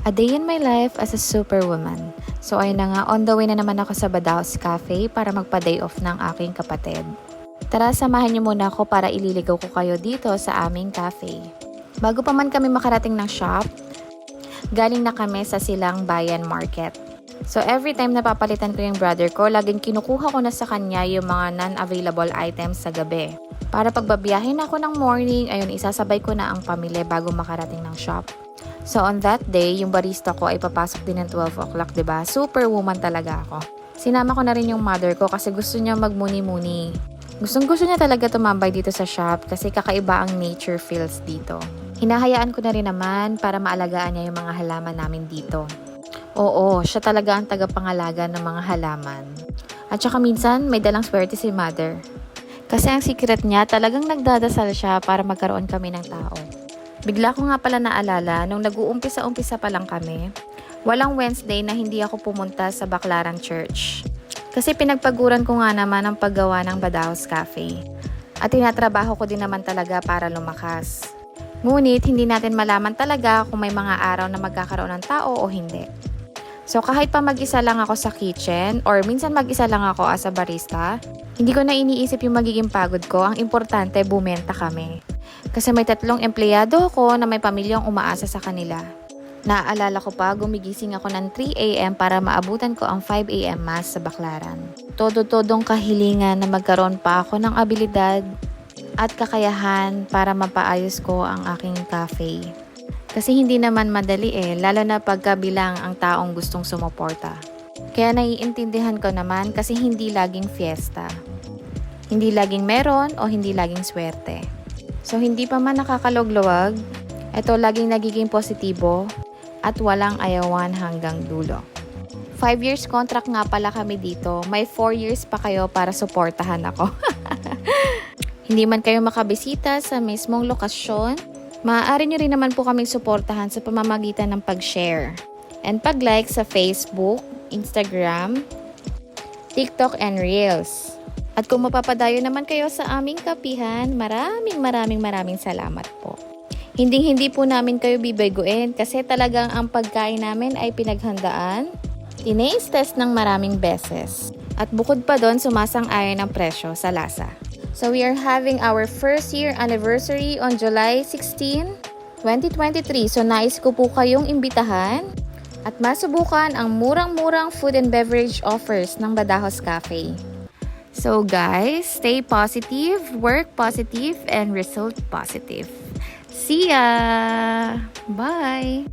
A day in my life as a superwoman. So ayun na nga, on the way na naman ako sa Badajoz Cafe para magpa-day off ng aking kapatid. Tara, samahan niyo muna ako para ililigaw ko kayo dito sa aming cafe. Bago pa man kami makarating ng shop, galing na kami sa Silang Bayan Market. So every time napapalitan ko yung brother ko, laging kinukuha ko na sa kanya yung mga non-available items sa gabi. Para pagbabiyahin ako ng morning, ayun, isasabay ko na ang pamilya bago makarating ng shop. So on that day, yung barista ko ay papasok din ng 12 o'clock, diba? Superwoman talaga ako. Sinama ko na rin yung mother ko kasi gusto niya magmuni-muni. Gustong-gusto niya talaga tumambay dito sa shop kasi kakaiba ang nature feels dito. Hinahayaan ko na rin naman para maalagaan niya yung mga halaman namin dito. Oo, siya talaga ang tagapangalaga ng mga halaman. At saka minsan, may dalang swerte si mother. Kasi ang secret niya, talagang nagdadasal siya para magkaroon kami ng tao. Bigla ko nga pala naalala, nung nag-uumpisa-umpisa pa lang kami, walang Wednesday na hindi ako pumunta sa Baclaran Church. Kasi pinagpaguran ko nga naman ang paggawa ng Badajoz Cafe. At tinatrabaho ko din naman talaga para lumakas. Ngunit hindi natin malaman talaga kung may mga araw na magkakaroon ng tao o hindi. So kahit pa mag-isa lang ako sa kitchen or minsan mag-isa lang ako as a barista, hindi ko na iniisip yung magiging pagod ko. Ang importante, bumenta kami. Kasi may 3 empleyado ako na may pamilyang umaasa sa kanila. Naaalala ko pa, gumigising ako ng 3 a.m. para maabutan ko ang 5 a.m. mass sa Baclaran. Todo-todong kahilingan na magkaroon pa ako ng abilidad at kakayahan para mapaayos ko ang aking cafe. Kasi hindi naman madali lalo na pagkabilang ang taong gustong sumuporta. Kaya naiintindihan ko naman kasi hindi laging fiesta. Hindi laging meron o hindi laging swerte. So hindi pa man nakakalugluwag, ito laging nagiging positibo at walang ayawan hanggang dulo. 5 years contract nga pala kami dito, may 4 years pa kayo para suportahan ako. Hindi man kayo makabisita sa mismong lokasyon, maaari nyo rin naman po kaming suportahan sa pamamagitan ng pag-share and pag-like sa Facebook, Instagram, TikTok, and Reels. At kung mapapadayo naman kayo sa aming kapihan, maraming salamat po. Hindi po namin kayo bibayguin kasi talagang ang pagkain namin ay pinaghandaan, tinaste test ng maraming beses. At bukod pa doon, sumasang-ayon ang presyo sa lasa. So we are having our first year anniversary on July 16, 2023. So nais ko po kayong imbitahan at masubukan ang murang-murang food and beverage offers ng Badajoz Cafe. So guys, stay positive, work positive, and result positive. See ya! Bye!